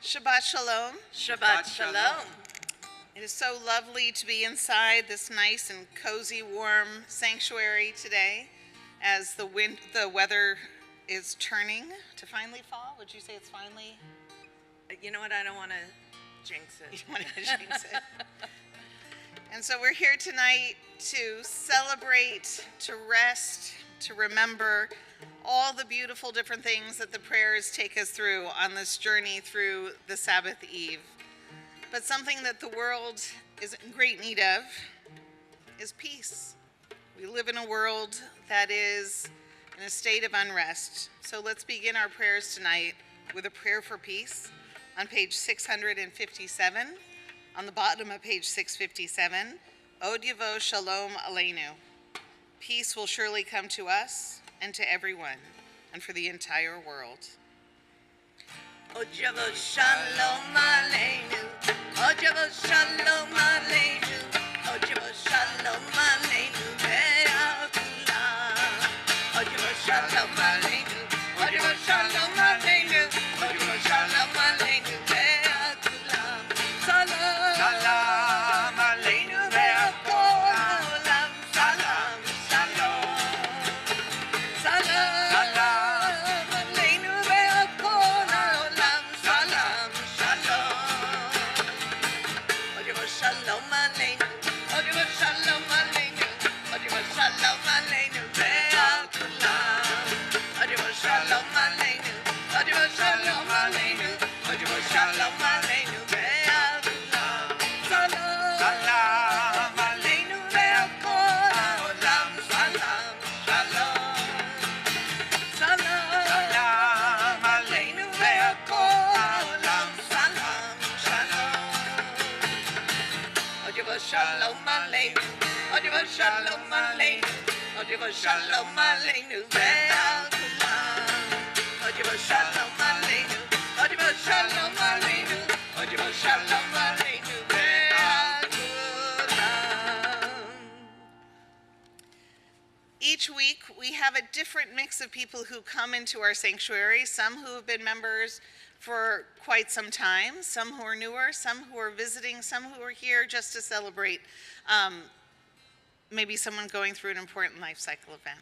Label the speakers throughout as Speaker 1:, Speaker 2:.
Speaker 1: Shabbat Shalom.
Speaker 2: Shabbat Shalom.
Speaker 1: It is so lovely to be inside this nice and cozy, warm sanctuary today as the weather is turning to finally fall. Would you say it's finally?
Speaker 2: You know what? I don't want to jinx it.
Speaker 1: You don't want to jinx it. And so we're here tonight to celebrate, to rest, to remember all the beautiful different things that the prayers take us through on this journey through the Sabbath Eve. But something that the world is in great need of is peace. We live in a world that is in a state of unrest. So let's begin our prayers tonight with a prayer for peace on page 657. On the bottom of page 657, Od Yavo Shalom Aleinu. Peace will surely come to us and to everyone and for the entire world.
Speaker 2: Od Yavo Shalom Aleinu. Od Yavo Shalom Aleinu. Od Yavo Shalom Aleinu. Ve'akulam. Od Yavo Shalom Aleinu. Od Yavo Shalom Aleinu. Od Yavo Shalom Aleinu. Ve'akulam. Salam. Salam Aleinu. Ve'akulam. Salam. Shalom. Salam. Salam Aleinu. Ve'akulam. Salam. Shalom. Od Yavo Shalom Aleinu. Od Yavo Shalom Aleinu. Od Yavo Shalom Aleinu. Ve'akulam. Od Yavo Shalom Aleinu. Od Yavo Shalom Aleinu. Od Yavo Shalom Aleinu. Ve'akulam. Salam. Salam Aleinu. Ve'akulam. Salam. Shalom. Salam. Salam Aleinu. Ve'akulam. Salam. Shalom. Od Yavo Shalom Aleinu. Od Yavo Shalom Aleinu. Od Yavo Shalom Aleinu. Ve'akulam. Od Yavo Shalom Aleinu. Od Yavo Shalom Aleinu. Od Yavo Shalom Aleinu. Ve'akulam.
Speaker 1: Each week we have a different mix of people who come into our sanctuary, some who have been members for quite some time, some who are newer, some who are visiting, some who are here just to celebrate maybe someone going through an important life cycle event.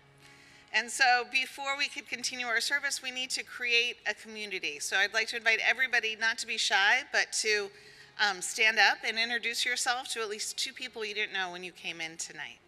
Speaker 1: And so before we could continue our service, we need to create a community. So I'd like to invite everybody not to be shy, but to stand up and introduce yourself to at least two people you didn't know when you came in tonight.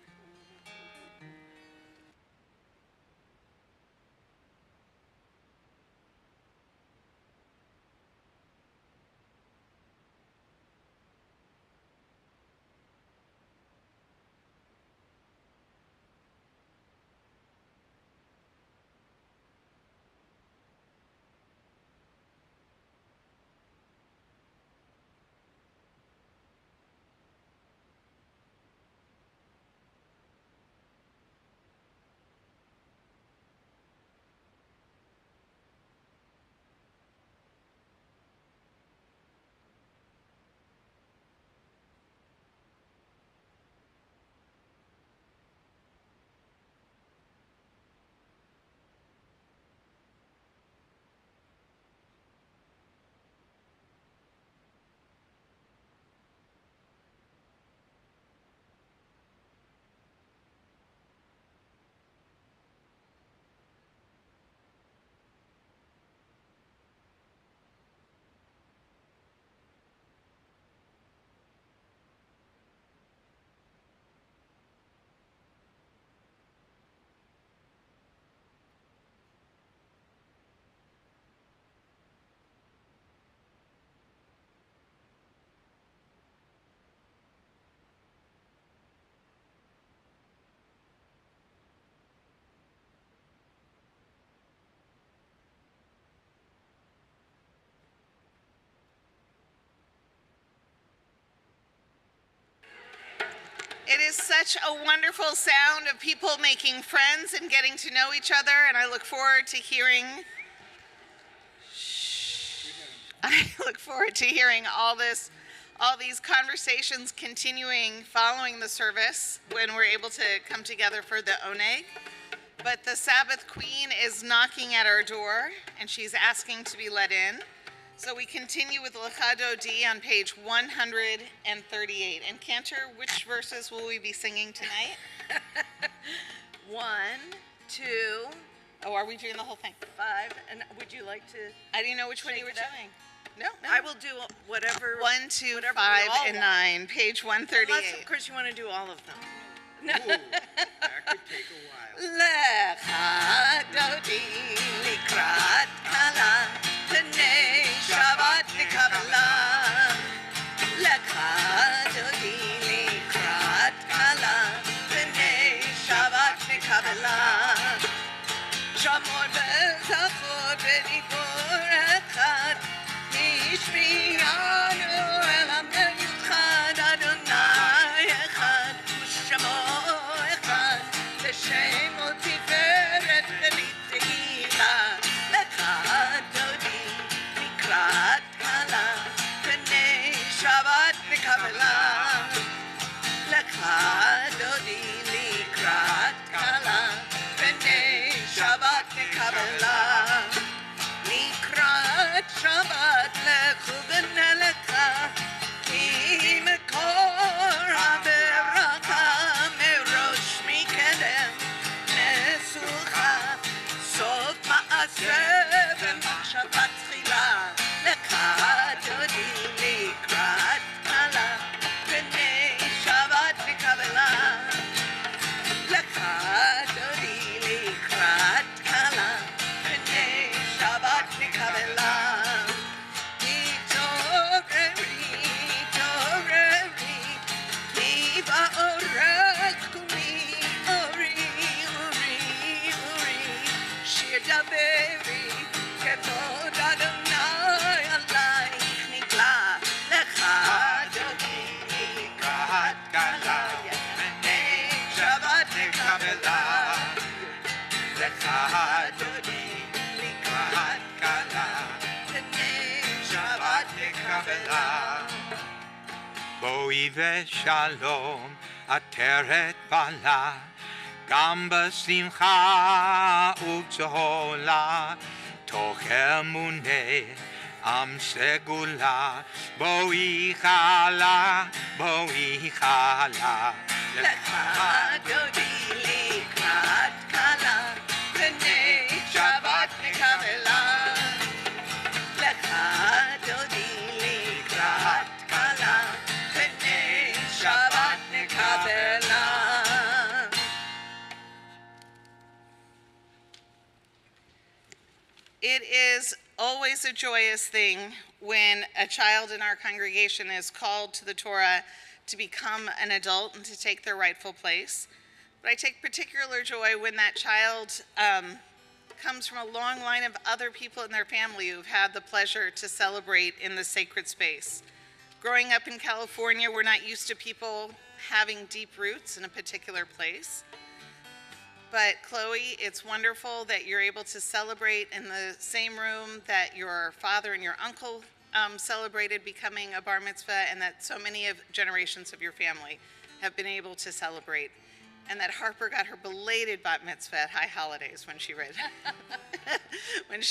Speaker 1: It is such a wonderful sound of people making friends and getting to know each other, and I look forward to hearing all these conversations continuing following the service when we're able to come together for the oneg. But the Sabbath Queen is knocking at our door, and she's asking to be let in. So we continue with Lecha Dodi on page 138. And Cantor, which verses will we be singing tonight?
Speaker 2: 1, 2,
Speaker 1: Oh, are we doing the whole thing?
Speaker 2: 5, and would you like to?
Speaker 1: I didn't know which one
Speaker 2: Shake
Speaker 1: you were
Speaker 2: it up.
Speaker 1: doing. No.
Speaker 2: I will do whatever.
Speaker 1: 1, 2,
Speaker 2: whatever
Speaker 1: 5,
Speaker 2: we all
Speaker 1: and
Speaker 2: want.
Speaker 1: 9, page
Speaker 2: Unless,
Speaker 1: 138.
Speaker 2: of course, you want to do all of them.
Speaker 3: Ooh, that could take a while.
Speaker 2: Lecha Dodi likrat kala, B'nei Shabbat nikabla. Lecha Dodi likrat kala, B'nei Shabbat nikabla. Shamor v'zachor v'dibur echad, Nishmiyanu el Amen Yichad Adonai echad, U'shamo echad, L'shem u'tiferet v'litehila. Lecha Dodi likrat kala, B'nei Shabbat nikabla. Lecha Dodi likrat kala, B'nei Shabbat nikabla. Likrat Shabbat lechu v'nelecha, Ki mekor ha'beraka, Merosh mikedem nesucha, Sof ma'aseh v'machshavat tchila. Lecha Dodi likrat kala, B'nei Shabbat nikabla. Lecha Dodi likrat kala, B'nei Shabbat nikabla. Toreri, Ki ba'orek kumi, uri, Shir daveri, Kevod Adonai alayich nigla. Lecha Dodi likrat kala, B'nei Shabbat nikabla. Lecha Dodi likrat kala, B'nei Shabbat nikabla.
Speaker 3: בואי ושלום, עטרת בעלה, גם בשמחה וגדולה, תוך אמוני עם סגולה. בואי חלה, בואי חלה.
Speaker 2: Lecha Dodi likrat kala, B'nei Shabbat nikabla. Lecha Dodi likrat kala, B'nei Shabbat nikabla.
Speaker 1: It is always a joyous thing when a child in our congregation is called to the Torah to become an adult and to take their rightful place. But I take particular joy when that child comes from a long line of other people in their family who've had the pleasure to celebrate in the sacred space. Growing up in California, we're not used to people having deep roots in a particular place. But Chloe, it's wonderful that you're able to celebrate in the same room that your father and your uncle celebrated becoming a bar mitzvah, and that so many of generations of your family have been able to celebrate. And that Harper got her belated bat mitzvah at High Holidays when she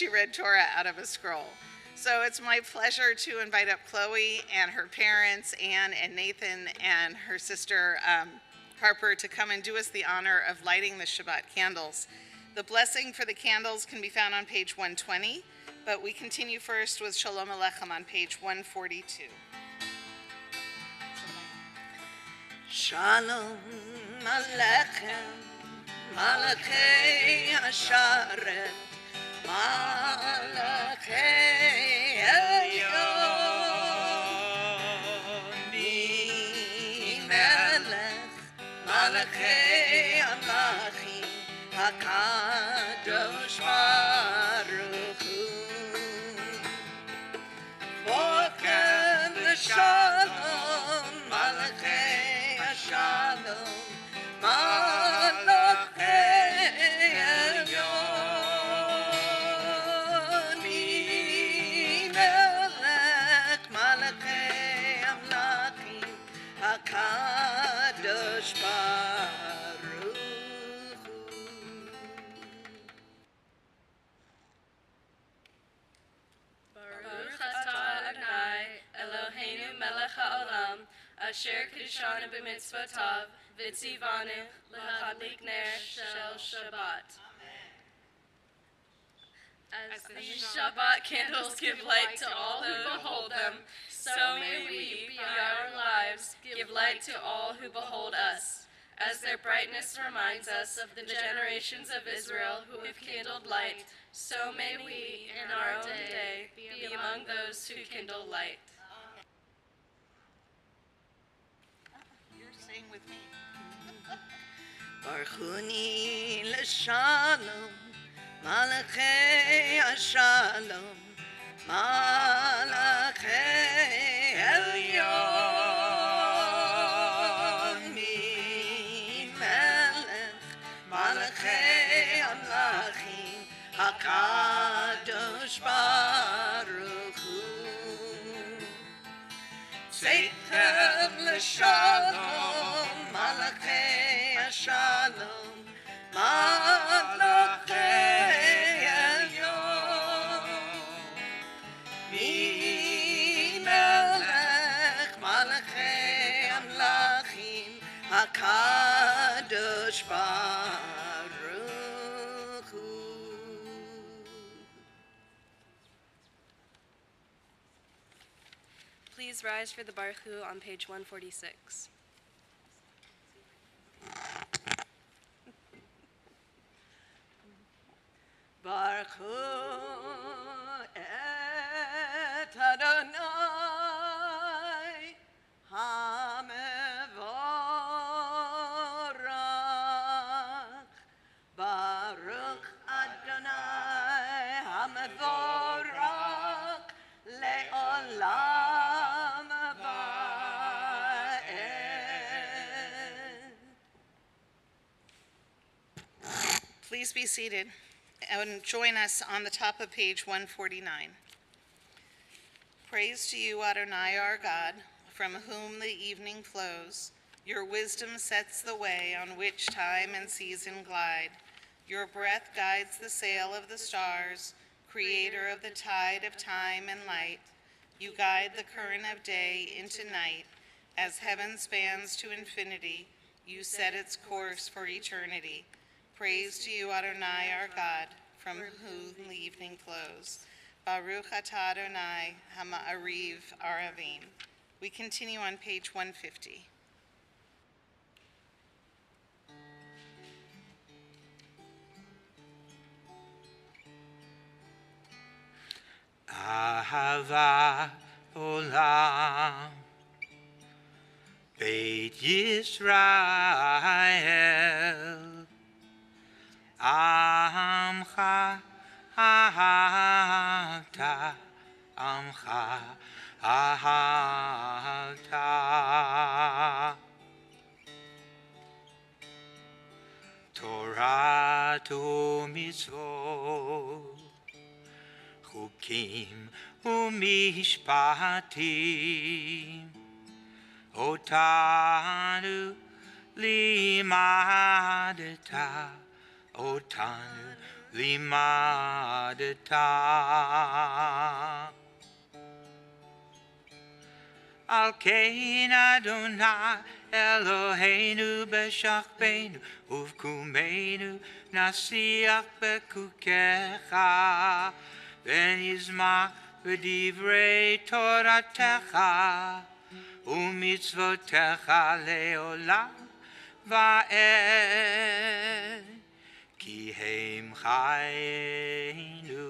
Speaker 1: read Torah out of a scroll. So it's my pleasure to invite up Chloe and her parents, Ann and Nathan, and her sister Harper, to come and do us the honor of lighting the Shabbat candles. The blessing for the candles can be found on page 120, but we continue first with Shalom Aleichem on page 142.
Speaker 2: Shalom Aleichem, Malachei Hasharet, Malachei Elyon, Melech, Malachei Amachim, HaKadosh Baruch Hu. Boker Shalom, Malachei Shalom, Malachei Elyon, Melech, Malachei Amlachim, HaKadosh Baruch Hu.
Speaker 4: melech ha'olam, asher kiddushanu b'mitzvotav, v'tzivanu l'chadlik ner shel Shabbat. As these Shabbat candles give light to all who behold them, so may we, beyond our lives, give light to all who behold us. As their brightness reminds us of the generations of Israel who have kindled light, so may we, in our own day, be among those who kindle light.
Speaker 1: You're saying with me.
Speaker 2: Barchuni l'shalom, Malachei Shalom, Malachei Elyon, Mi Melech, Malachei Amlachim, HaKadosh Baruch Hu. Seichem l'shalom, Malachei Shalom, Malachei Elyon, Mi Melech, Malachei Amlachim, HaKadosh Baruch Hu.
Speaker 4: Please rise for the Baruch Hu on page 146.
Speaker 2: Baruch Hu et Adonai HaMevorach. Baruch Adonai HaMevorach le'olam va'ed.
Speaker 1: Please be seated and join us on the top of page 149. Praise to you, Adonai, our God, from whom the evening flows. Your wisdom sets the way on which time and season glide. Your breath guides the sail of the stars, creator of the tide of time and light. You guide the current of day into night. As heaven spans to infinity, you set its course for eternity. Praise to you, Adonai, our God, from whom the evening flows. Baruch atah Adonai, Hama'ariv Aravim. We continue on page 150.
Speaker 3: Ahava Olam, Beit Yisrael, Amcha Ahavta, Amcha Ahavta. Torah to mitzvot, Chukim umishpatim, Otanu limadeta, Otanu limadeta. Al kein Adonai Eloheinu b'shachbeinu uvkumeinu nasiach bekukecha v'nizmach v'divrei Toratecha umitzvotecha leolam va'ed ki hem chayenu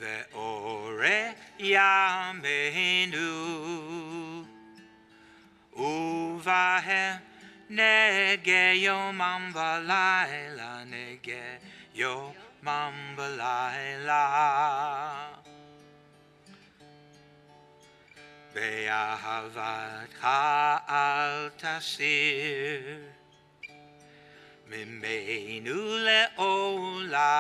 Speaker 3: ve'oreh yameinu uvahem nege yomam v'layla nege yomam v'layla be'ahavatcha al tasir mimenu le'olamim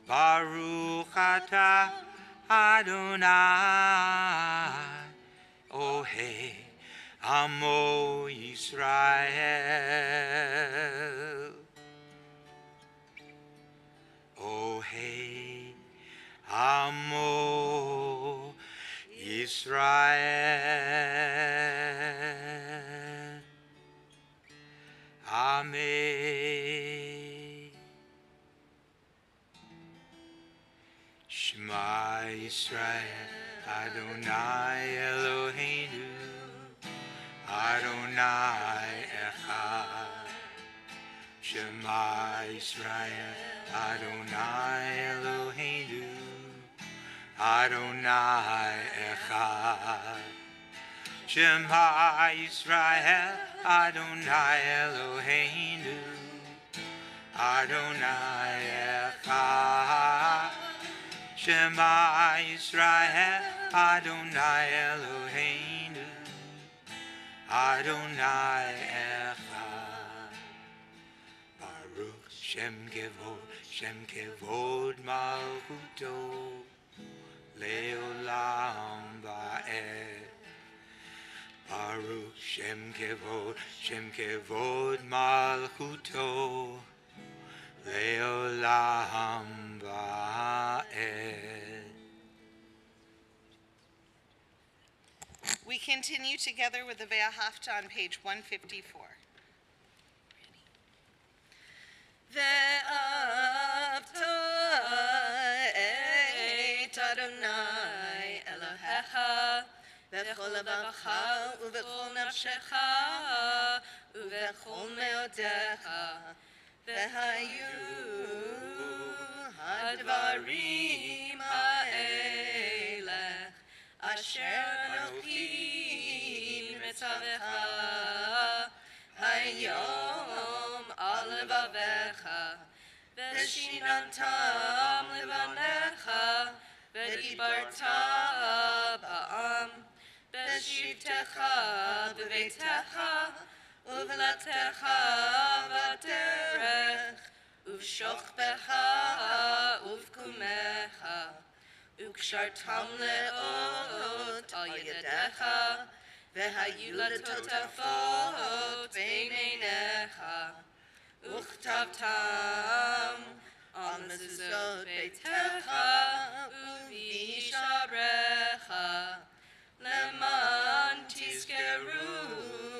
Speaker 3: Baruch atah Adonai Ohei Amo Yisrael Ohei Amo Yisrael. Amen. Shema Yisrael, Adonai Eloheinu, Adonai Echad. Shema Yisrael, Adonai Eloheinu, Adonai Echad. Shema Yisrael, Adonai Eloheinu, Adonai Echad. Shema Yisrael, Adonai Eloheinu, Adonai Echad. Baruch Shem Kevod Malchuto, Leolam Va'ed. Baruch Shem Kevod Malchuto, Leolam Va'ed.
Speaker 1: We continue together with the Ve'ahavta on page 154.
Speaker 2: ואהבת את אדוני אלוהיך בכל לבבך ובכל נפשך ובכל מאודיך והיו הדברים האלה אשר אנוכי מצווך היום על לבביך ושיננתם לבניך ודיברת בעם בשבתך בביתך ובלתך בדרך ובשוכבך ובקומך וקשרתם לאות על ידיך והיו לטוטפות בין עיניך וכתבתם על מזוזות ביתך ובשעריך למען תזכרו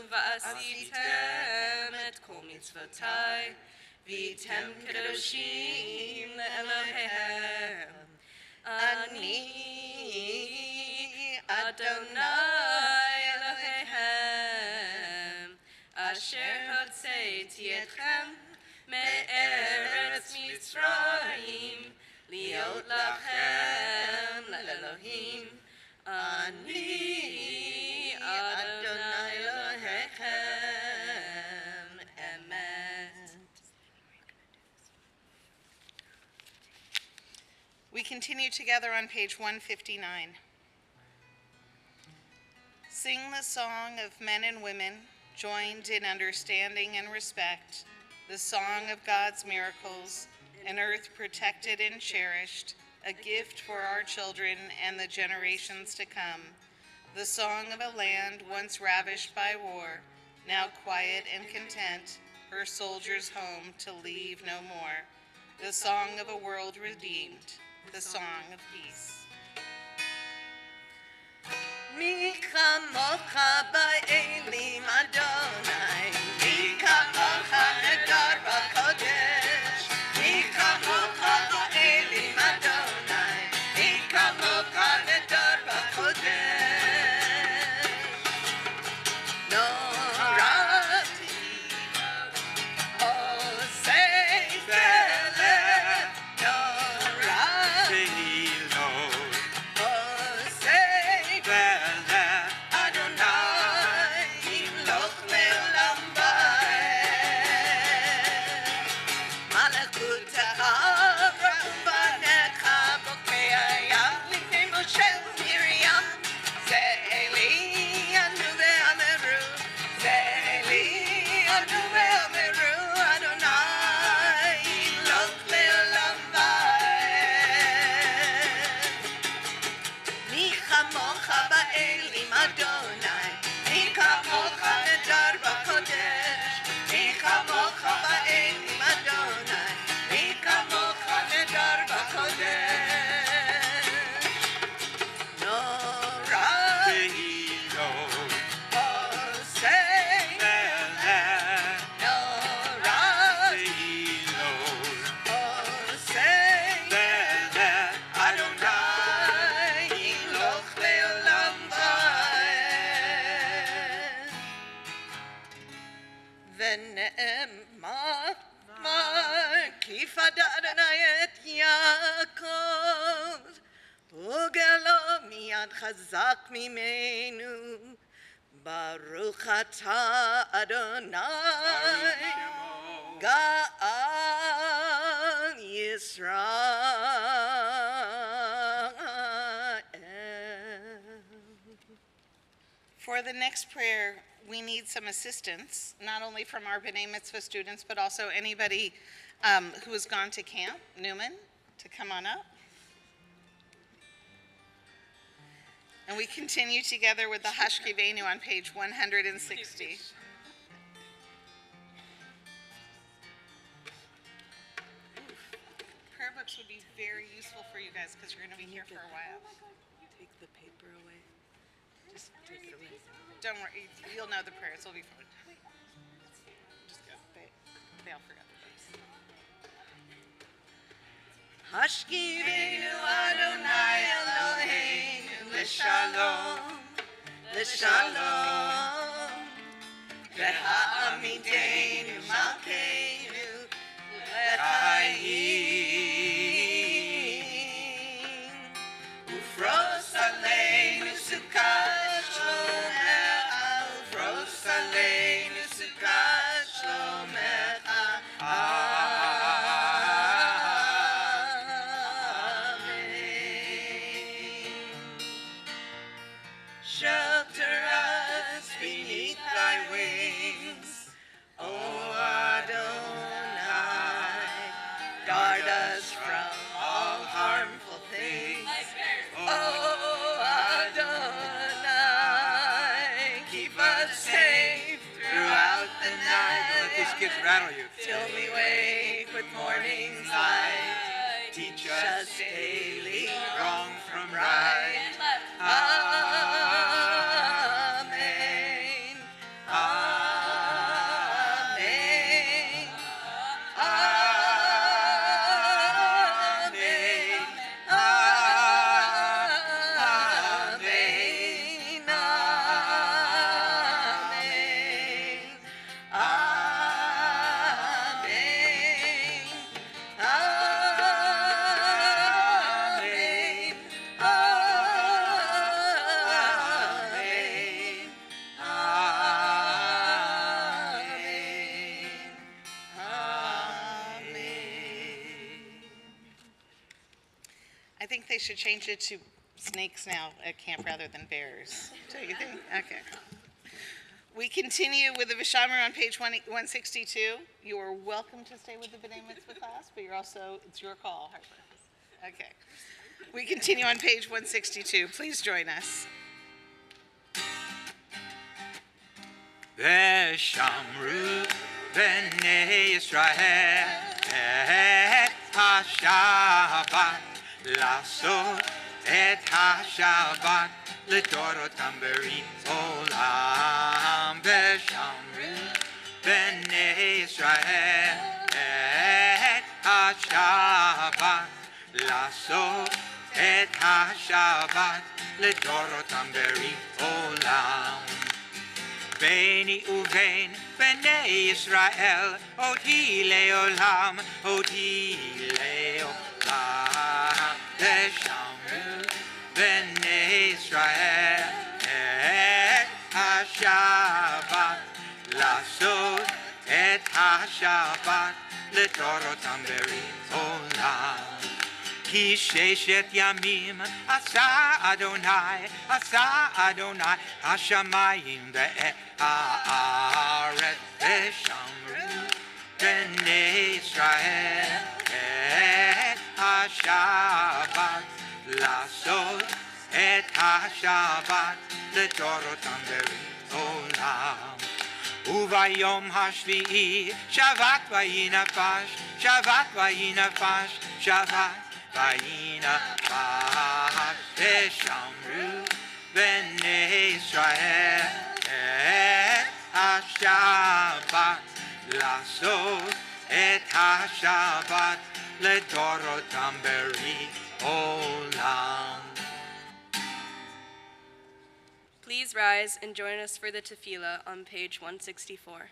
Speaker 2: ועשיתם את כל מצוותי והייתם קדושים לאלוהיהם אני אדוני אלוהיהם אשר הוצאתי אתכם מארץ מצרים להיות לכם לאלוהים אני אדוני אלוהיכם אמת.
Speaker 1: We continue together on page 159. Sing the song of men and women, joined in understanding and respect, the song of God's miracles, an earth protected and cherished, a gift for our children and the generations to come, the song of a land once ravished by war, now quiet and content, her soldiers home to leave no more, the song of a world redeemed, the song of peace.
Speaker 2: מי כמוך באלים אדוני, מי כמוך נדר בקודש, מי כמוך באלים אדוני, מי כמוך נדר בקודש. נורתי עושה פלא, נורתי Right. יד חזק ממנו, ברוך אתה אדוני, גאל ישראל.
Speaker 1: For the next prayer, we need some assistance, not only from our B'nai Mitzvah students, but also anybody who has gone to camp. Newman, to come on up. And we continue together with the Hashkivenu on page 160. Prayer books would be very useful for you guys because you're going to be here for a while.
Speaker 2: Take the paper away. Just take it away.
Speaker 1: Don't worry, you'll know the prayers. It'll be fun. Just go. They all forgot the prayers.
Speaker 2: Hashkivenu Adonai Eloheinu l'shalom, l'shalom, v'ha'amidenu malkeinu l'chaim, ufros aleinu sukkot shlomecha, ufros aleinu sukkot shlomecha. Shelter us beneath thy wings, O Adonai. Guard us from all harmful things, O Adonai. Keep us safe throughout the night.
Speaker 3: Don't let these kids rattle you.
Speaker 2: Till we wake with morning's light. Teach us daily wrong from right. Amen. Amen. Amen. Amen. Amen.
Speaker 1: I think they should change it to snakes now at camp rather than bears. Do you think? Okay. We continue with the Vishamar on page 162. You are welcome to stay with the B'nai Mitzvah class, but it's your call, Harper. Okay. We continue on page 162. Please join us.
Speaker 3: ושמרו בני ישראל את השבת, לעשות את השבת לדורותם ברית עולם. ושמרו בני ישראל את השבת, לעשות את השבת לדורותם ברית עולם. ביני ובין בני ישראל, אותי לעולם, אותי לעולם. ושמרו בני ישראל את השבת, לעשות את השבת לדורותם ברית עולם. כי ששת ימים עשה אדוני השמיים ואת הארץ. ושמרו בני ישראל את השבת, לעשות את השבת לדורותם ברית עולם. וביום השביעי שבת ויהי נפש, שבת ויהי נפש, שבת ויהי נפש. ושמרו בני ישראל את השבת, לעשות את השבת לדורותם ברית עולם.
Speaker 4: Please rise and join us for the tefillah on page 164.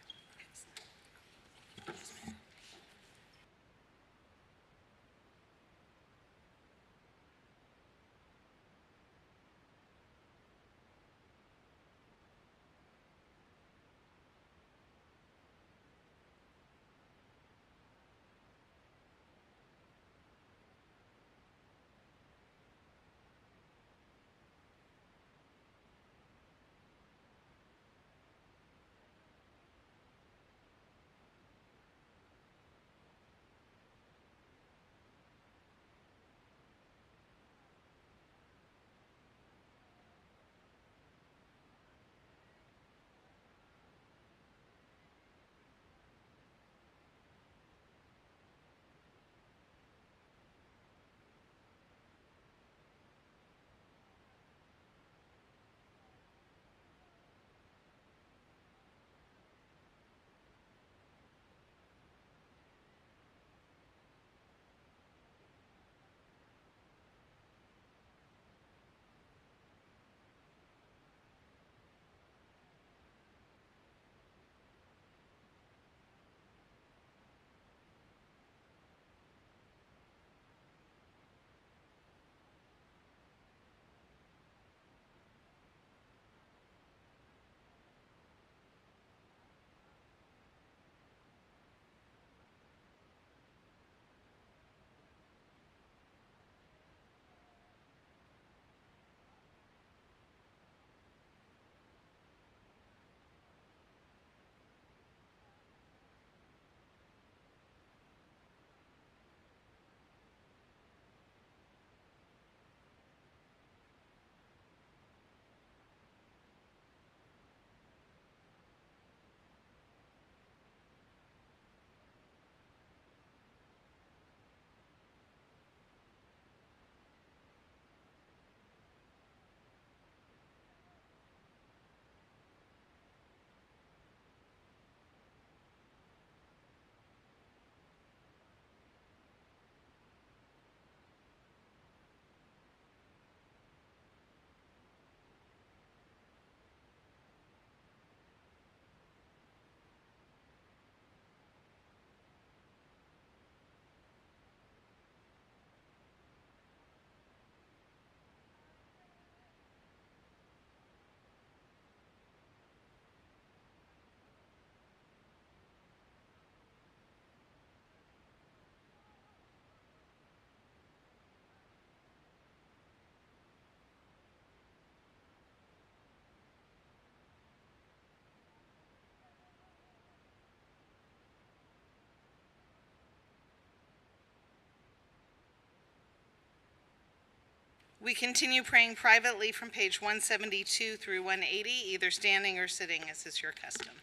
Speaker 1: We continue praying privately from page 172 through 180, either standing or sitting, as is your custom.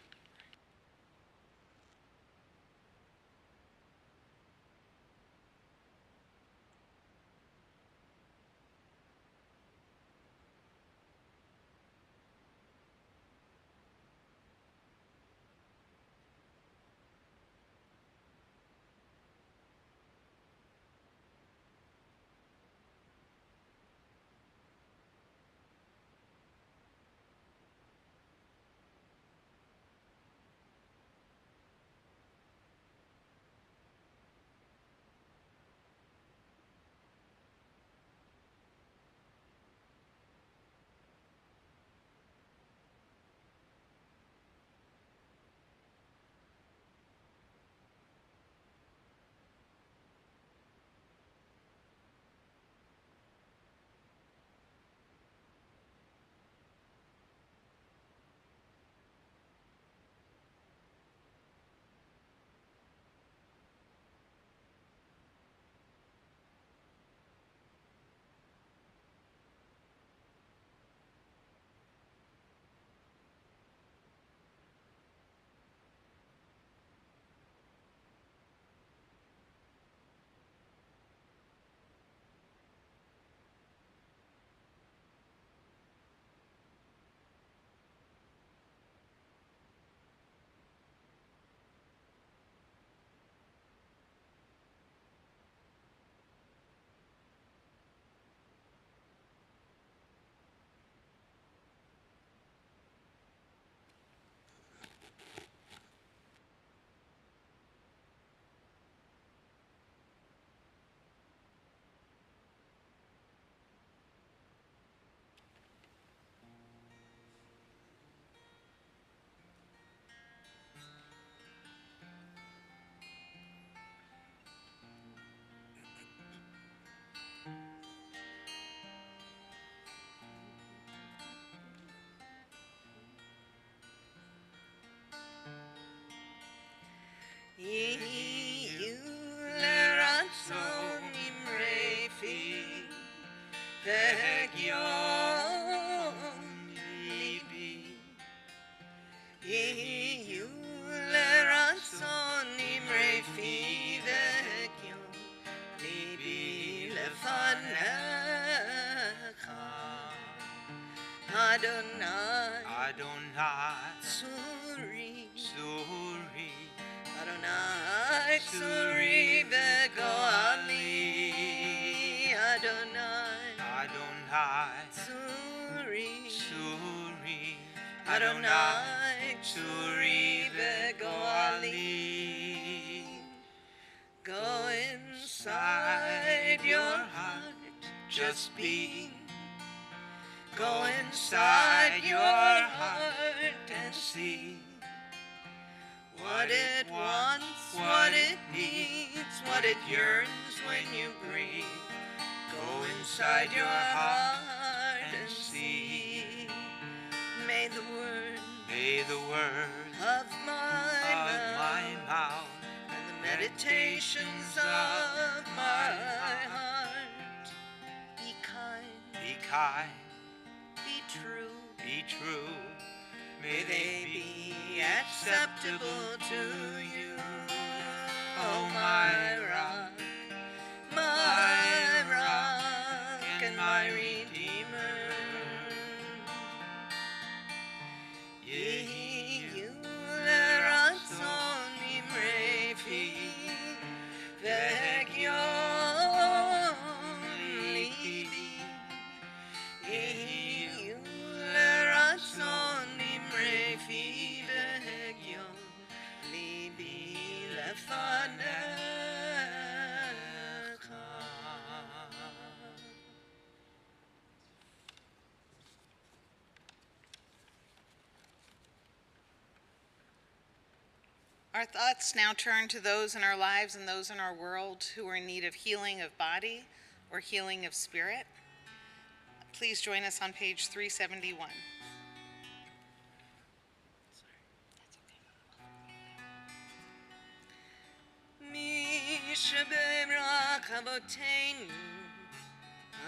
Speaker 2: Adonai,
Speaker 3: Adonai,
Speaker 2: Suri,
Speaker 3: Suri,
Speaker 2: Adonai, Suri, Begoali, Adonai,
Speaker 3: Adonai,
Speaker 2: Suri,
Speaker 3: Suri,
Speaker 2: Adonai, Suri, Begoali. Go inside your heart, just be. Go inside your heart and see what it wants, what it needs, what it yearns when you breathe. Go inside your heart and see. May the words of my mouth and the meditations of my heart be kind, be true. May they be acceptable to you. Oh, my rock and my redeemer. Yehi ratzon imrefi v'egyon libi. Yehi ratzon imrefi v'egyon libi lefanecha.
Speaker 1: Our thoughts now turn to those in our lives and those in our world who are in need of healing of body or healing of spirit. Please join us on page 371.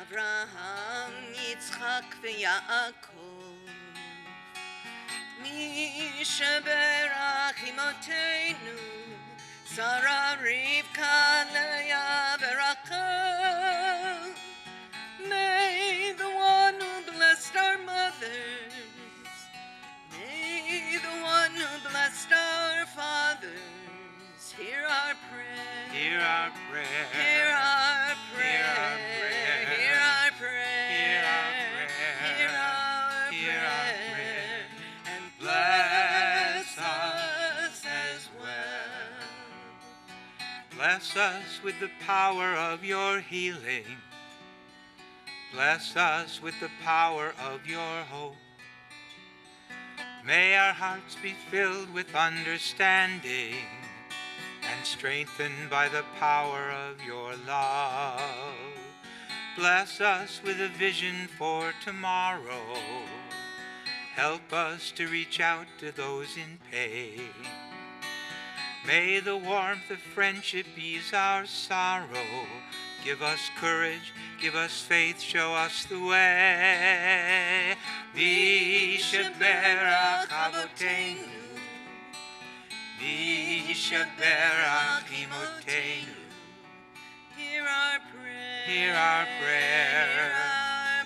Speaker 2: אברהם, יצחק ויעקב, מי שברך אמותינו, שרה רבקה לאה ורחל. May the one who blessed our mothers, may the one who blessed our fathers, hear our prayer.
Speaker 3: Hear our prayer.
Speaker 2: Hear our prayer.
Speaker 3: Hear our prayer.
Speaker 2: Hear our
Speaker 3: Hear our
Speaker 2: prayer.
Speaker 3: prayer.
Speaker 2: Hear
Speaker 3: Hear
Speaker 2: our
Speaker 3: our
Speaker 2: prayer.
Speaker 3: prayer.
Speaker 2: And
Speaker 3: Bless
Speaker 2: bless us as well.
Speaker 3: Bless us with the power of your healing. Bless us with the power of your hope. May our hearts be filled with understanding and strengthened by the power of your love. Bless us with a vision for tomorrow. Help us to reach out to those in pain. May the warmth of friendship ease our sorrow. Give us courage, give us faith, show us the way. Vishaberach Avotenu, Vishaberach Imotenu.
Speaker 2: Hear our prayer.
Speaker 3: Hear our prayer.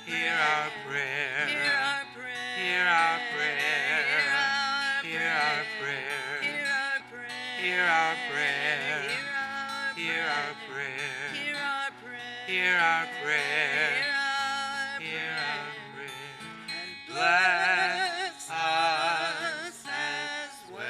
Speaker 3: Hear our prayer.
Speaker 2: Hear our prayer.
Speaker 3: Hear our prayer. Hear our prayer.
Speaker 2: Hear our prayer.
Speaker 3: Hear our prayer.
Speaker 2: Hear our prayer.
Speaker 3: Hear our prayer.
Speaker 2: Hear our
Speaker 3: Hear our
Speaker 2: prayer.
Speaker 3: prayer.
Speaker 2: And
Speaker 3: Bless
Speaker 2: bless us as
Speaker 3: well.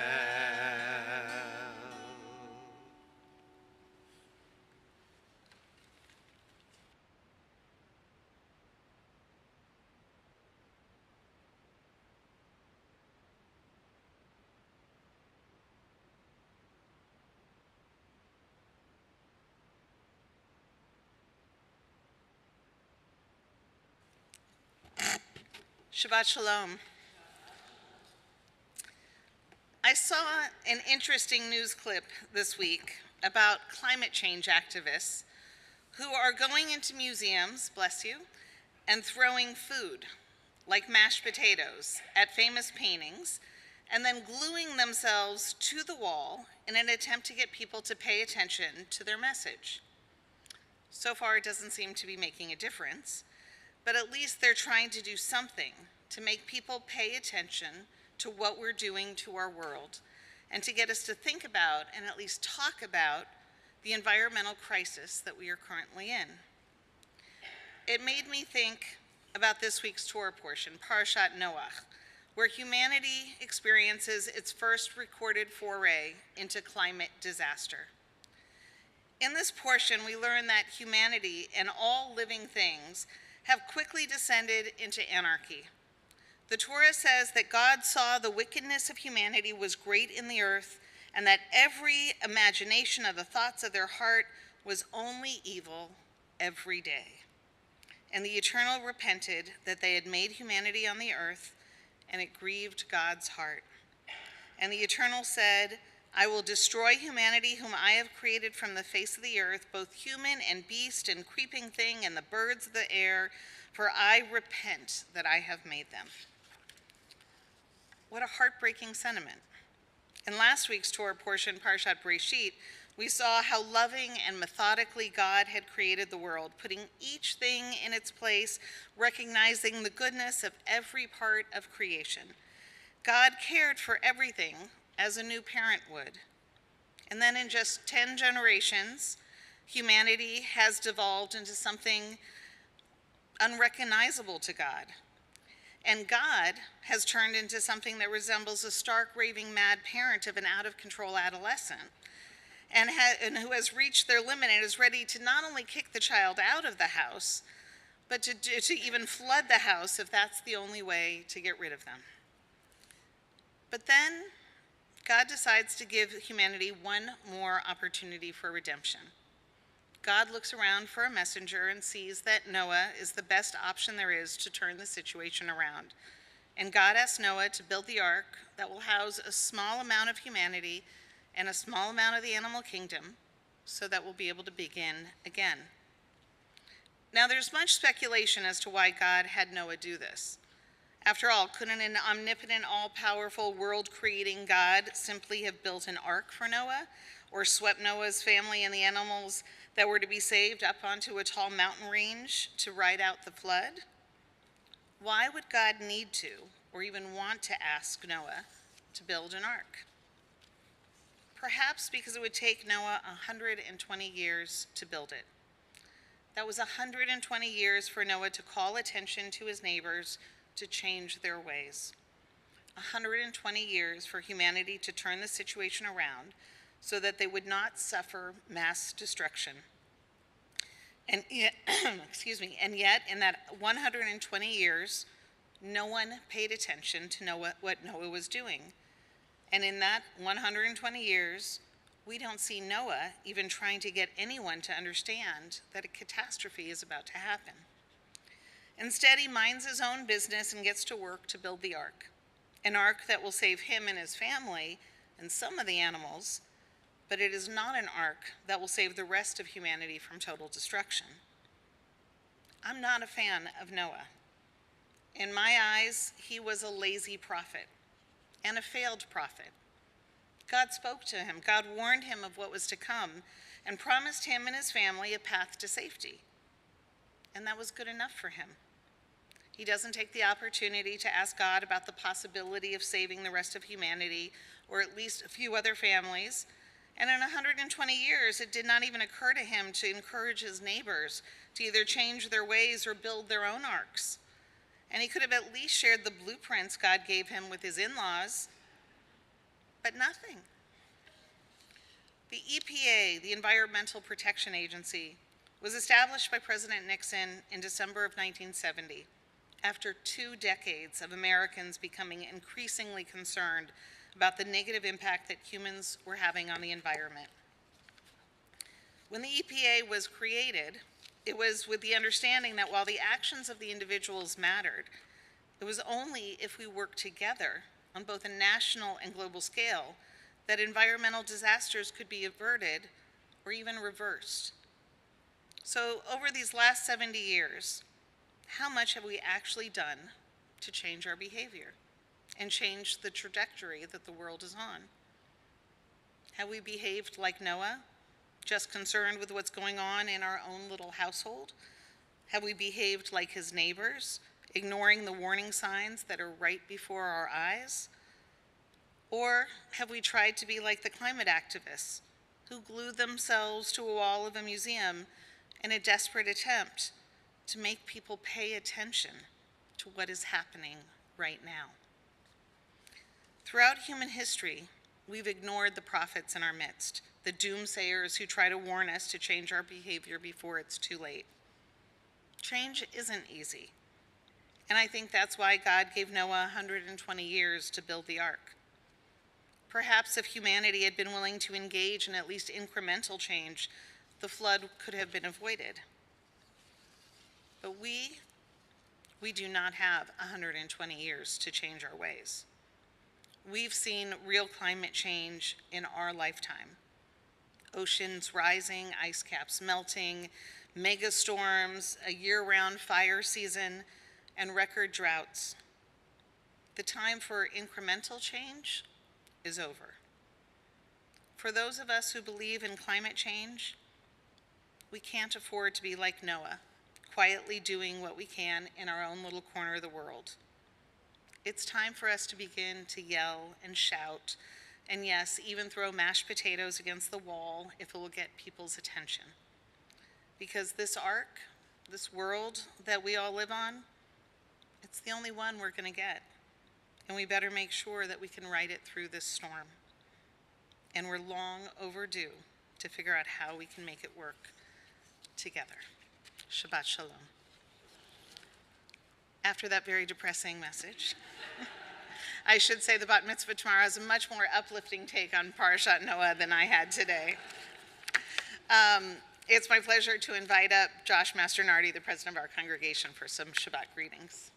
Speaker 1: Shabbat Shalom. I saw an interesting news clip this week about climate change activists who are going into museums, bless you, and throwing food, like mashed potatoes, at famous paintings, and then gluing themselves to the wall in an attempt to get people to pay attention to their message. So far, it doesn't seem to be making a difference, but at least they're trying to do something to make people pay attention to what we're doing to our world and to get us to think about and at least talk about the environmental crisis that we are currently in. It made me think about this week's Torah portion, Parashat Noach, where humanity experiences its first recorded foray into climate disaster. In this portion, we learn that humanity and all living things have quickly descended into anarchy. The Torah says that God saw the wickedness of humanity was great in the earth, and that every imagination of the thoughts of their heart was only evil every day. And the Eternal repented that they had made humanity on the earth, and it grieved God's heart. And the Eternal said, I will destroy humanity whom I have created from the face of the earth, both human and beast and creeping thing and the birds of the air, for I repent that I have made them. What a heartbreaking sentiment. In last week's Torah portion, Parshat Bereshit, we saw how loving and methodically God had created the world, putting each thing in its place, recognizing the goodness of every part of creation. God cared for everything as a new parent would. And then in just 10 generations, humanity has devolved into something unrecognizable to God. And God has turned into something that resembles a stark, raving, mad parent of an out-of-control adolescent, and who has reached their limit and is ready to not only kick the child out of the house, but to even flood the house if that's the only way to get rid of them. But then God decides to give humanity one more opportunity for redemption. God looks around for a messenger and sees that Noah is the best option there is to turn the situation around. And God asks Noah to build the ark that will house a small amount of humanity and a small amount of the animal kingdom so that we'll be able to begin again. Now, there's much speculation as to why God had Noah do this. After all, couldn't an omnipotent, all-powerful, world-creating God simply have built an ark for Noah, or swept Noah's family and the animals that were to be saved up onto a tall mountain range to ride out the flood? Why would God need to, or even want to ask Noah to build an ark? Perhaps because it would take Noah 120 years to build it. That was 120 years for Noah to call attention to his neighbors to change their ways. 120 years for humanity to turn the situation around so that they would not suffer mass destruction. And yet, and yet in that 120 years, no one paid attention to what Noah was doing. And in that 120 years, we don't see Noah even trying to get anyone to understand that a catastrophe is about to happen. Instead, he minds his own business and gets to work to build the ark, an ark that will save him and his family and some of the animals, but it is not an ark that will save the rest of humanity from total destruction. I'm not a fan of Noah. In my eyes, he was a lazy prophet and a failed prophet. God spoke to him. God warned him of what was to come and promised him and his family a path to safety. And that was good enough for him. He doesn't take the opportunity to ask God about the possibility of saving the rest of humanity, or at least a few other families. And in 120 years, it did not even occur to him to encourage his neighbors to either change their ways or build their own arks. And he could have at least shared the blueprints God gave him with his in-laws, but nothing. The EPA, the Environmental Protection Agency, was established by President Nixon in December of 1970, after 2 decades of Americans becoming increasingly concerned about the negative impact that humans were having on the environment. When the EPA was created, it was with the understanding that while the actions of the individuals mattered, it was only if we worked together on both a national and global scale that environmental disasters could be averted or even reversed. So over these last 70 years, how much have we actually done to change our behavior and change the trajectory that the world is on? Have we behaved like Noah, just concerned with what's going on in our own little household? Have we behaved like his neighbors, ignoring the warning signs that are right before our eyes? Or have we tried to be like the climate activists who glued themselves to a wall of a museum in a desperate attempt to make people pay attention to what is happening right now? Throughout human history, we've ignored the prophets in our midst, the doomsayers who try to warn us to change our behavior before it's too late. Change isn't easy, and I think that's why God gave Noah 120 years to build the ark. Perhaps if humanity had been willing to engage in at least incremental change, the flood could have been avoided. But we do not have 120 years to change our ways. We've seen real climate change in our lifetime. Oceans rising, ice caps melting, mega storms, a year-round fire season, and record droughts. The time for incremental change is over. For those of us who believe in climate change, we can't afford to be like Noah, quietly doing what we can in our own little corner of the world. It's time for us to begin to yell and shout, and yes, even throw mashed potatoes against the wall if it will get people's attention. Because this ark, this world that we all live on, it's the only one we're going to get. And we better make sure that we can ride it through this storm. And we're long overdue to figure out how we can make it work together. Shabbat Shalom. After that very depressing message, I should say the bat mitzvah tomorrow has a much more uplifting take on Parashat Noah than I had today. It's my pleasure to invite up Josh Masternardi, the president of our congregation, for some Shabbat greetings.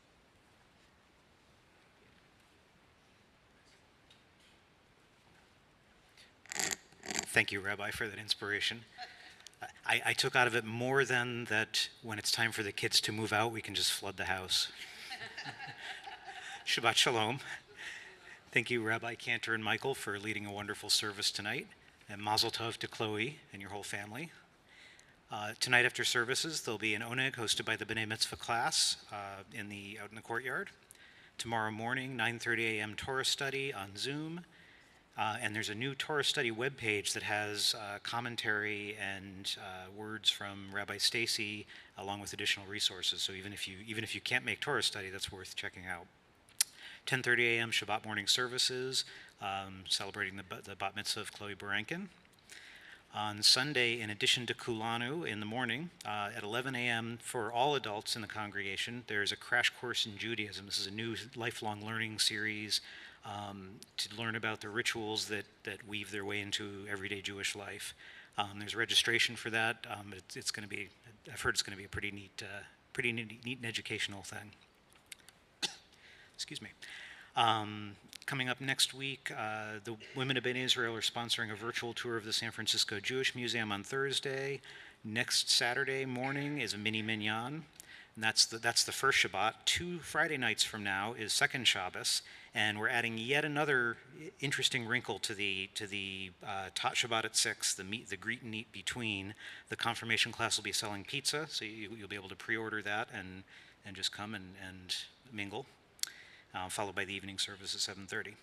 Speaker 5: Thank you, Rabbi, for that inspiration. I took out of it more than that when it's time for the kids to move out, we can just flood the house. Shabbat Shalom. Thank you, Rabbi Cantor and Michael, for leading a wonderful service tonight. And Mazel Tov to Chloe and your whole family. Tonight after services, there'll be an oneg hosted by the B'nai Mitzvah class out in the courtyard. Tomorrow morning, 9:30 a.m. Torah study on Zoom. And there's a new Torah study webpage that has commentary and words from Rabbi Stacy, along with additional resources. So even if you can't make Torah study, that's worth checking out. 10:30 a.m. Shabbat morning services, celebrating the bat mitzvah of Chloe Barankin. On Sunday, in addition to Kulanu in the morning, at 11 a.m. for all adults in the congregation, there's a crash course in Judaism. This is a new lifelong learning series to learn about the rituals that weave their way into everyday Jewish life. There's registration for that. It's going to be, I've heard it's going to be a pretty neat and educational thing. Excuse me. Coming up next week, the Women of Bnei Israel are sponsoring a virtual tour of the San Francisco Jewish Museum on Thursday. Next Saturday morning is a mini minyan, and that's the first Shabbat. 2 Friday nights from now is second Shabbos, and we're adding yet another interesting wrinkle to the Tot Shabbat at 6, the greet and eat between. The confirmation class will be selling pizza, so you'll be able to pre-order that and just come and mingle. Followed by the evening service at 7:30.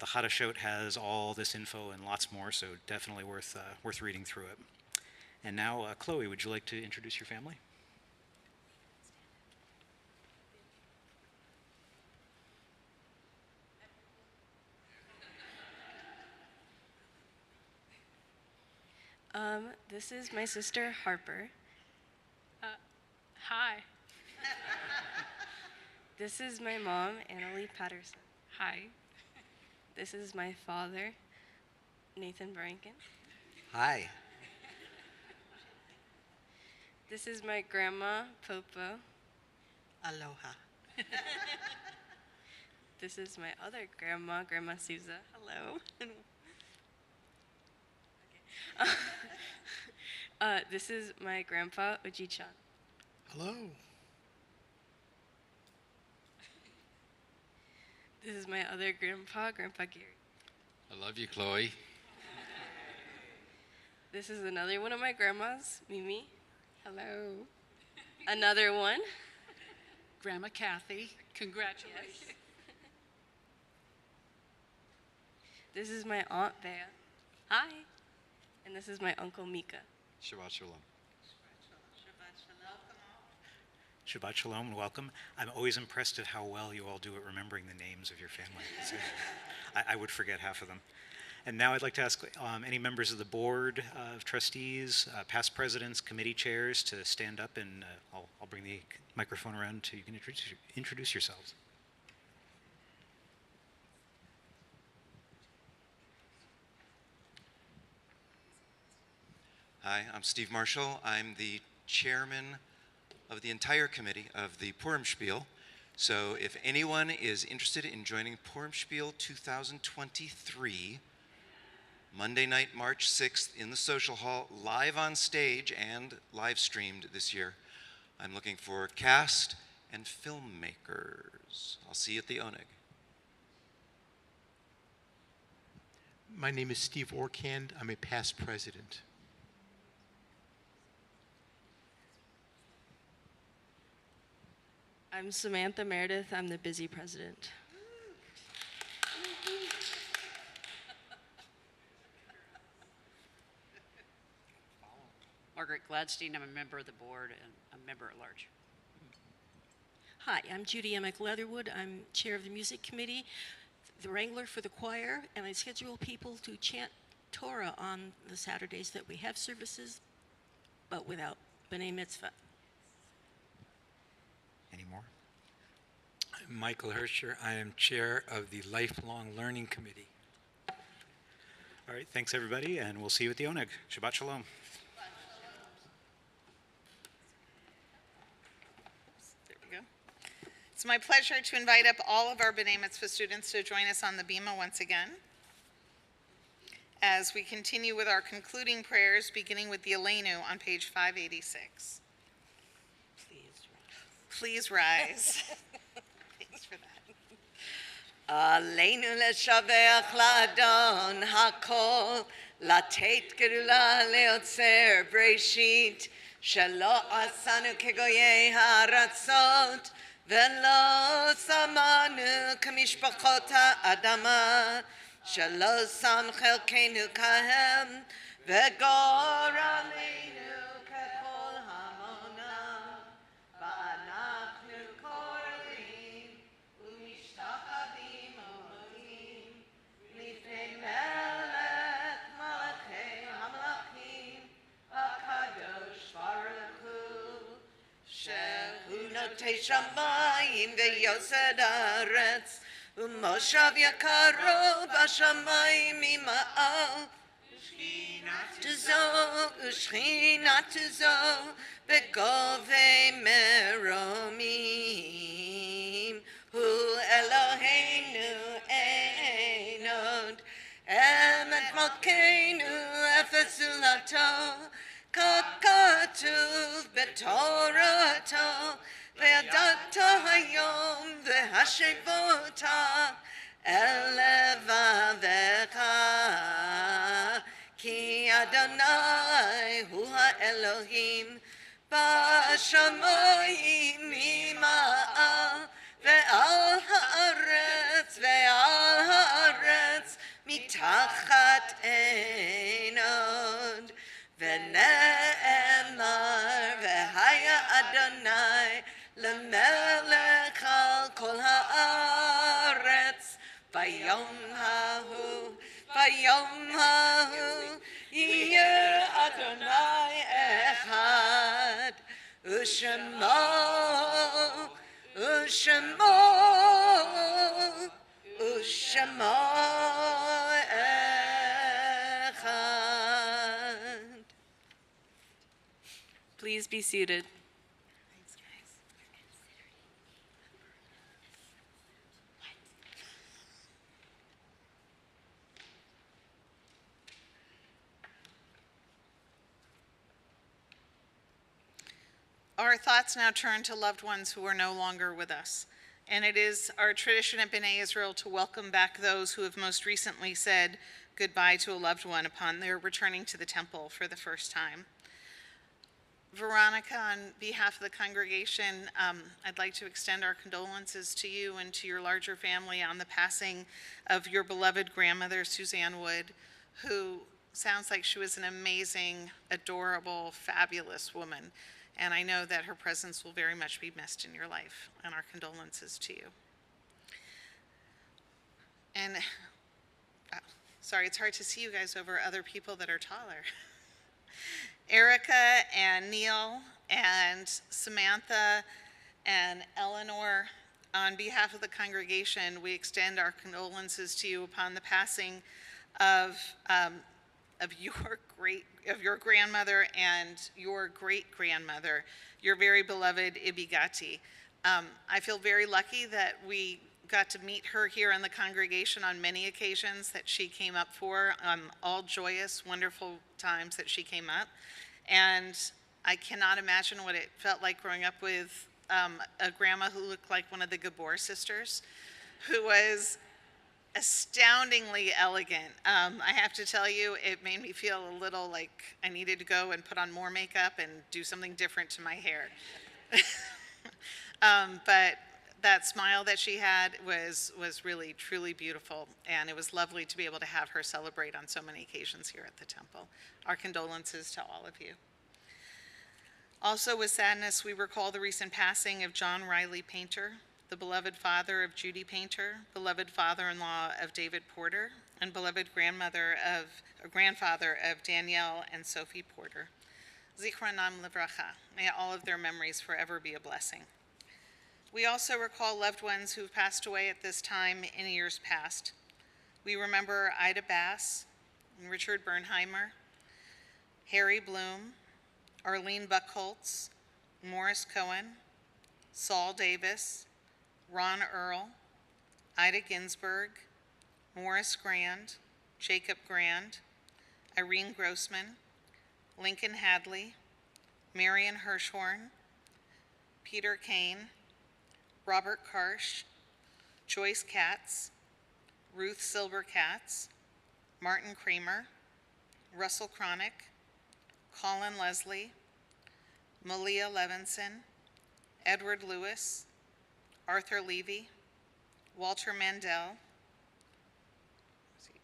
Speaker 5: The Hadashot has all this info and lots more, so definitely worth reading through it. And now, Chloe, would you like to introduce your family?
Speaker 4: This is my sister Harper.
Speaker 6: Hi.
Speaker 4: This is my mom, Annalie Patterson.
Speaker 6: Hi.
Speaker 4: This is my father, Nathan Barankin.
Speaker 5: Hi.
Speaker 4: This is my grandma, Popo.
Speaker 2: Aloha.
Speaker 4: This is my other grandma, Grandma Souza. Hello. This is my grandpa, Uji-chan.
Speaker 2: Hello.
Speaker 4: This is my other grandpa, Grandpa Gary.
Speaker 7: I love you, Chloe.
Speaker 4: This is another one of my grandmas, Mimi. Hello. Another one.
Speaker 6: Grandma Kathy, congratulations.
Speaker 4: Yes. This is my Aunt Bea. Hi. And this is my Uncle Mika.
Speaker 7: Shabbat Shalom.
Speaker 5: Shabbat Shalom and welcome. I'm always impressed at how well you all do at remembering the names of your family. I would forget half of them. And now I'd like to ask any members of the board of trustees, past presidents, committee chairs to stand up, and I'll bring the microphone around so you can introduce yourselves.
Speaker 8: Hi, I'm Steve Marshall. I'm the chairman of the entire committee of the Purim Spiel. So if anyone is interested in joining Purim Spiel 2023, Monday night, March 6th in the social hall, live on stage and live streamed this year, I'm looking for cast and filmmakers. I'll see you at the Oneg.
Speaker 9: My name is Steve Orkand. I'm a past president.
Speaker 4: I'm Samantha Meredith. I'm the busy president.
Speaker 10: Margaret Gladstein. I'm a member of the board and a member at large.
Speaker 11: Hi, I'm Judy Emick Leatherwood. I'm chair of the music committee, the wrangler for the choir, and I schedule people to chant Torah on the Saturdays that we have services, but without B'nai Mitzvah.
Speaker 5: Any more?
Speaker 3: I'm Michael Herscher. I am chair of the Lifelong Learning Committee.
Speaker 5: All right, thanks everybody, and we'll see you at the Oneg. Shabbat Shalom.
Speaker 1: There we go. It's my pleasure to invite up all of our B'nai Mitzvah students to join us on the Bima once again. as we continue with our concluding prayers, beginning with the Aleinu on page 586. Please rise. Thanks for that.
Speaker 2: עלינו לשבח לאדון הכל, לתת גדולה ליוצר בראשית, שלא עשנו כגויי הארצות, ולא שמנו כמשפחות האדמה, שלא שם חלקנו כהם, וגורלנו ככל המונה, ואנחנו קוראים ומשתחווים ומודים לפני מלך מלכי המלכים, הקדוש ברוך הוא, שהוא נוטה שמיים ויוסד הארץ, ומושב יקרו בשמיים ממעל, ושכינת זו בגובי מרומים, הוא אלוהינו אין עוד, אמת מלכנו אפס זולתו, כך כתוב בתורתו, וידעת היום והשבות אל לבבך, כי אדוני הוא האלוהים בשמיים ממעל, ועל הארץ מתחת אין עוד. ונאמר והיה אדוני למלך על כל הארץ, ביום ההוא יהיה אדוני אחד, ושמו אחד.
Speaker 4: Please be seated.
Speaker 1: Our thoughts now turn to loved ones who are no longer with us. And it is our tradition at B'nai Israel to welcome back those who have most recently said goodbye to a loved one upon their returning to the temple for the first time. Veronica, on behalf of the congregation, I'd like to extend our condolences to you and to your larger family on the passing of your beloved grandmother, Suzanne Wood, who sounds like she was an amazing, adorable, fabulous woman. And I know that her presence will very much be missed in your life, and our condolences to you. And, sorry, it's hard to see you guys over other people that are taller. Erica and Neil and Samantha and Eleanor, on behalf of the congregation, we extend our condolences to you upon the passing of your grandmother and your great-grandmother, your very beloved Ibigati. I feel very lucky that we got to meet her here in the congregation on many occasions that she came up for, all joyous, wonderful times that she came up. And I cannot imagine what it felt like growing up with a grandma who looked like one of the Gabor sisters, who was astoundingly elegant. I have to tell you, it made me feel a little like I needed to go and put on more makeup and do something different to my hair. But that smile that she had was really, truly beautiful, and it was lovely to be able to have her celebrate on so many occasions here at the temple. Our condolences to all of you. Also, with sadness, we recall the recent passing of John Riley Painter, the beloved father of Judy Painter, beloved father-in-law of David Porter, and beloved grandfather of Danielle and Sophie Porter. Zichronam livracha. May all of their memories forever be a blessing. We also recall loved ones who have passed away at this time in years past. We remember Ida Bass, Richard Bernheimer, Harry Bloom, Arlene Buckholtz, Morris Cohen, Saul Davis, Ron Earl, Ida Ginsburg, Morris Grand, Jacob Grand, Irene Grossman, Lincoln Hadley, Marion Hirschhorn, Peter Kane, Robert Karsh, Joyce Katz, Ruth Silber Katz, Martin Kramer, Russell Cronick, Colin Leslie, Malia Levinson, Edward Lewis, Arthur Levy, Walter Mandel,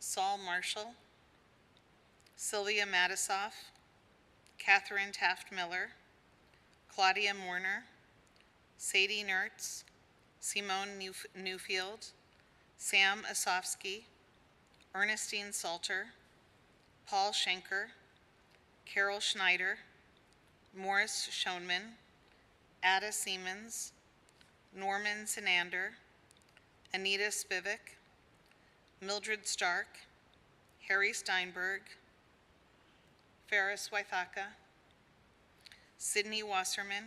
Speaker 1: Saul Marshall, Sylvia Matisoff, Catherine Taft Miller, Claudia Morner, Sadie Nertz, Simone Newfield, Sam Osofsky, Ernestine Salter, Paul Schenker, Carol Schneider, Morris Schoenman, Ada Siemens, Norman Sinander, Anita Spivak, Mildred Stark, Harry Steinberg, Ferris Wythaka, Sydney Wasserman,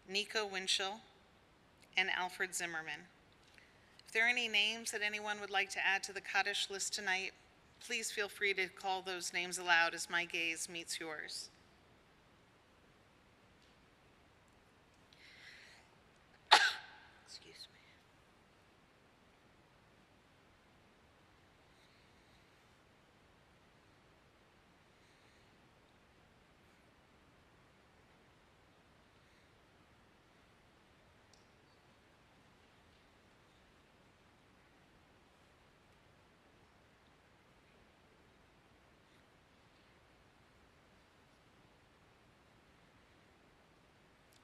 Speaker 1: Nico Winchell, and Alfred Zimmerman. If there are any names that anyone would like to add to the Kaddish list tonight, please feel free to call those names aloud as my gaze meets yours.
Speaker 11: Excuse me.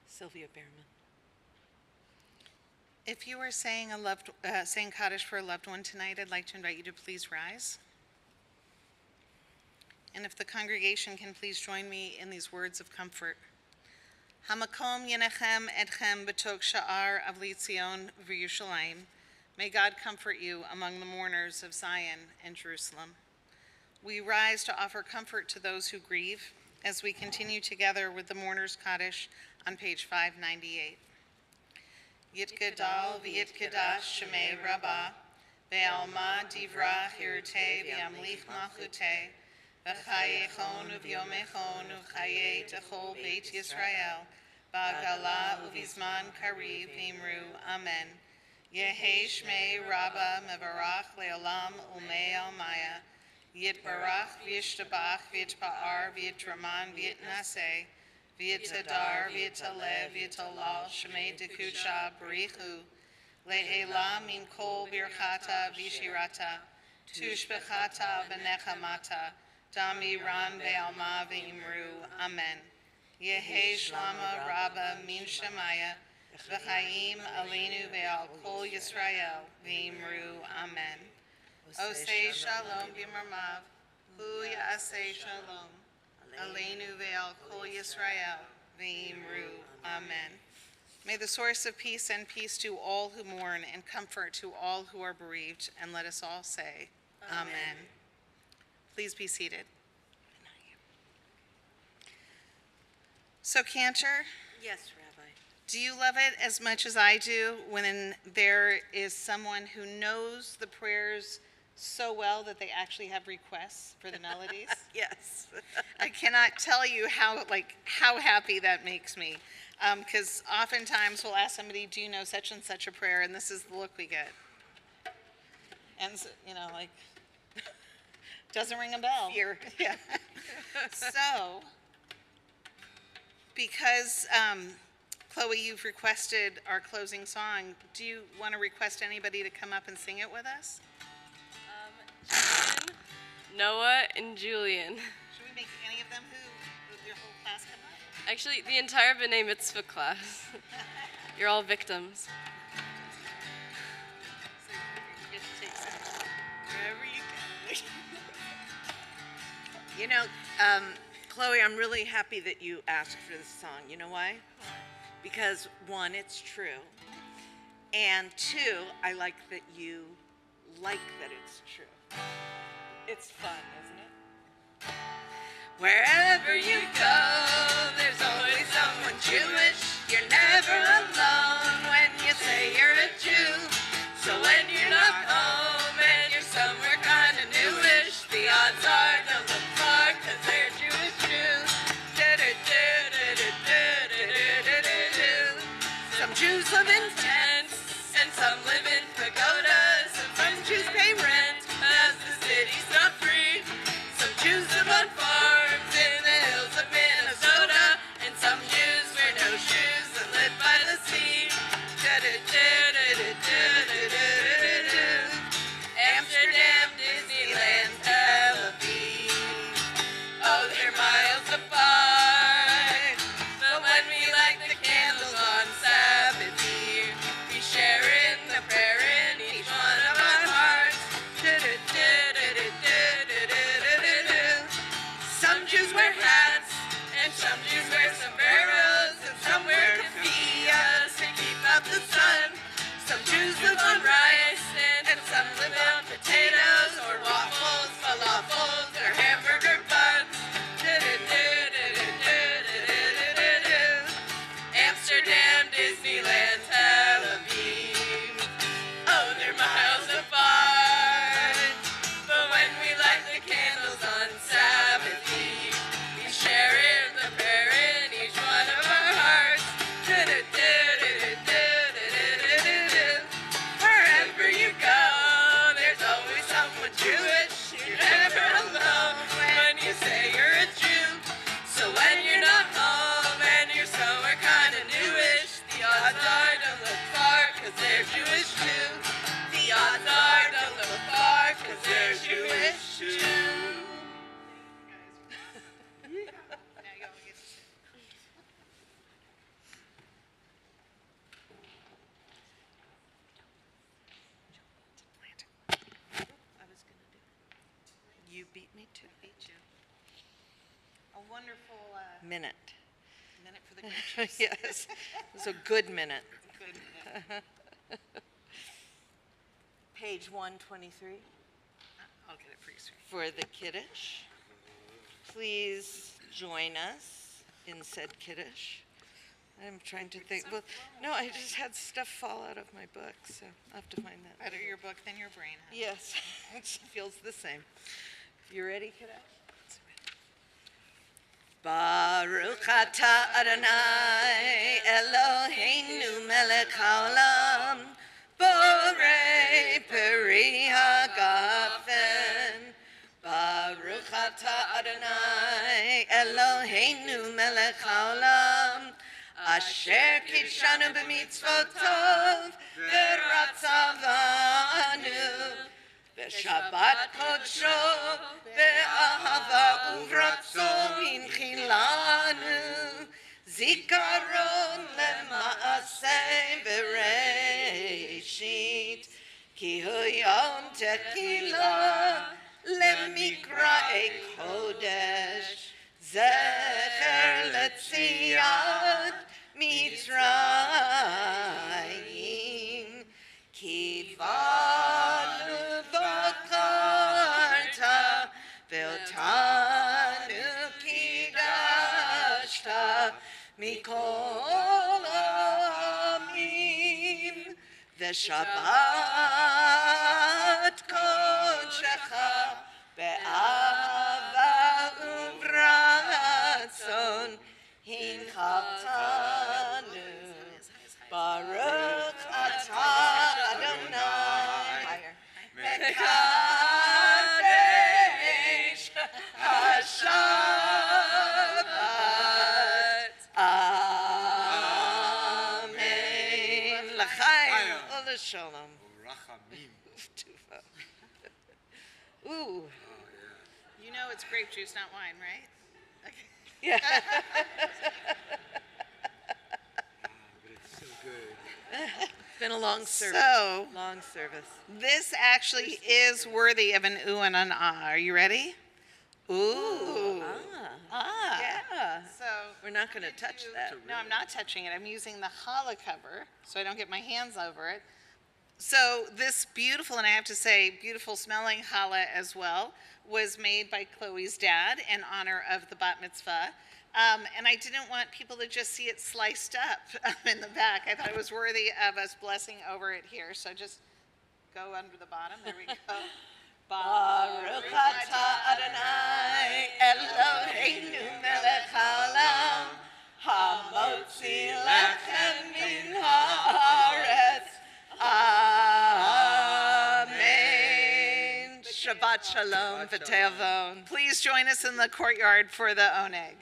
Speaker 11: Sylvia Behrman.
Speaker 1: If you are saying saying Kaddish for a loved one tonight, I'd like to invite you to please rise. And if the congregation can please join me in these words of comfort. Hamakom yenechem etchem betok sha'ar avli Tzion v'Yerushalayim. May God comfort you among the mourners of Zion and Jerusalem. We rise to offer comfort to those who grieve as we continue together with the Mourners Kaddish on page 598. Yitgadal v'yitgadash shemei Rabbah, ve'alma divra hirtei v'yamlich malchutei, v'chayechon u'vyomechon u'chayei techol beit Yisrael, ba'gala u'vizman kariv v'imru amen. Yehi shmei Rabbah mevarach le'olam u'mei almaya, yitbarach v'yishtabach v'yitpa'ar v'yitraman v'yitnaseh, V'yitadar, v'yitalev, v'yitalal, shemei dekucha, barichu, le'ela min kol birchata v'shirata, tushbechata v'nechamata, dami ran ve'alma v'imru, amen. Yehi shlama rabba min shemaya, v'chaim aleinu ve'al kol Yisrael, v'imru, amen. Osei shalom b'marmav, hu ya'aseh shalom. Aleinu ve'al kol Yisrael, v'imru, amen. May the source of peace send peace to all who mourn and comfort to all who are bereaved, and let us all say, amen. Please be seated. So, Cantor,
Speaker 11: Yes, Rabbi.
Speaker 1: do you love it as much as I do when there is someone who knows the prayers so well that they actually have requests for the melodies?
Speaker 11: Yes.
Speaker 1: I cannot tell you how happy that makes me, because oftentimes we'll ask somebody, do you know such and such a prayer, and this is the look we get. And, doesn't ring a bell.
Speaker 11: Fear.
Speaker 1: Yeah. So, because, Chloe, you've requested our closing song, do you want to request anybody to come up and sing it with us?
Speaker 4: Julian, Noah, and Julian.
Speaker 1: Should we make any of them who your whole class come up?
Speaker 4: Actually, the entire B'nai Mitzvah class. You're all victims.
Speaker 1: So you get to take some wherever you go.
Speaker 2: You know, Chloe, I'm really happy that you asked for this song. You know why? Because one, it's true. And two, I like that you like that it's true. It's fun, isn't it? Wherever you go, there's always someone Jewish. You're never alone when you say you're a Jew. So when you're not home and you're somewhere kind of newish, the odds are they'll look
Speaker 4: some live in pagodas, and some Jews pay rent, as the city's not free. Some Jews live on farms in the hills of Minnesota, and some Jews wear no shoes and live by the sea. Amsterdam, Disneyland, Tel Aviv. Oh, they're miles apart. But when we light the candles on Sabbath Eve, we share in the prayer in each one of our hearts. Some Jews wear hats, and some Jews wear sombreros, and some wear keffiyehs to keep out the sun. Some Jews live on rice, and some live on potatoes, or waffles, falafels, or hamburger buns. Amsterdam, Disneyland, Tel Aviv. Oh, they're miles apart. But when we light the candles on Sabbath Eve, we share in the prayer in each one of our hearts. Wherever you go, there's always someone Jewish. You're never alone when you say you're a Jew. So when you're not home and you're somewhere kind of newish, the odds are don't look far, 'cause they're Jewish too. The odds are don't look far, 'cause they're Jewish too. You beat me to beat you.
Speaker 1: A wonderful
Speaker 2: Minute.
Speaker 1: minute for the Grinches.
Speaker 2: Yes, it was a good minute.
Speaker 1: Good minute.
Speaker 2: Page 123
Speaker 1: I'll get it for you, sir.
Speaker 2: for the Kiddush. Please join us in said Kiddush. I'm trying to think. Well, no, I just had stuff fall out of my book, so I'll have to find that.
Speaker 1: Better your book than your brain. Huh?
Speaker 2: Yes, it feels the same. You ready, Kiddush? Baruch atah Adonai Eloheinu melech haolam borei peri hagafen. Baruch atah Adonai Eloheinu melech haolam asher kidshanu b'mitzvotov v'ratzavanu Shabbat Kodsho Be'ahava Uvratzon Inchilanu Zikaron Lema'aseh Bereshit Ki Hu Yom Tekilah Lemikra'ei Kodesh Zecher Letziat Mitzrayim Kivanu Vakarta Ve'otanu Kidashta Mikol Amim Ve'Shabbat Kodshecha Be'ava Uvratzon Hinchatanu Baruch atah Adonai Mekadesh HaShabbat. Amen. L'chaim u'l'shalom. Ooh.
Speaker 1: You know it's grape juice, not wine, right? Okay.
Speaker 2: Yeah. Been a long service.
Speaker 1: So,
Speaker 2: long service.
Speaker 1: this actually is worthy of an ooh and an ah. Are you ready? Ooh. Ah.
Speaker 2: Yeah.
Speaker 1: So
Speaker 2: We're not going to touch that.
Speaker 1: No, I'm not touching it. I'm using the challah cover so I don't get my hands over it. So this beautiful, and I have to say, beautiful smelling challah as well, was made by Chloe's dad in honor of the bat mitzvah. And I didn't want people to just see it sliced up in the back. I thought it was worthy of us blessing over it here. So just go under the bottom. There we go.
Speaker 2: Baruch atah Adonai Eloheinu melech haolam hamotzi lechem min haaretz Shabbat Shalom, V'Te'avon.
Speaker 1: Please join us in the courtyard for the oneg.